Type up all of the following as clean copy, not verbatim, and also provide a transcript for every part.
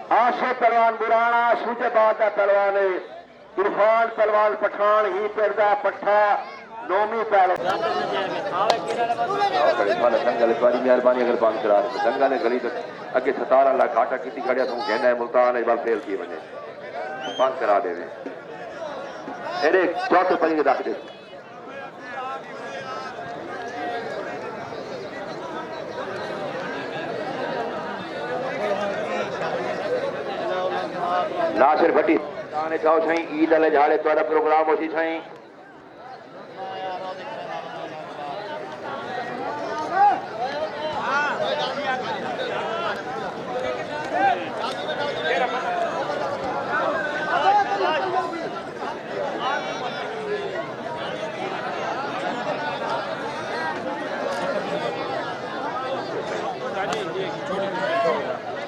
आशिफ पहलवान बुराना सूचे बात है पहलवान इरफान पहलवान पठान ही पेरदा पट्ठा नौमी पहलवान बड़ी मेहरबानी अगर बंद करा रहे दंगा ने गली अगे 17 लाख घाटा की खड़िया तू कहना है मुल्तान इस बार फेल की वजे बंद करा दे चौथे परी के रख दे नासिर भट्टी चाहो साईं ईद वाले झाड़े थोड़ा प्रोग्राम होसी साईं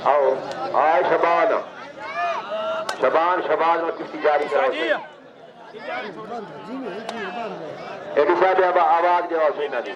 आओ आए शबान शबान शबान में कुश्ती जारी करो एडी साहब आवाज दो सही ना दी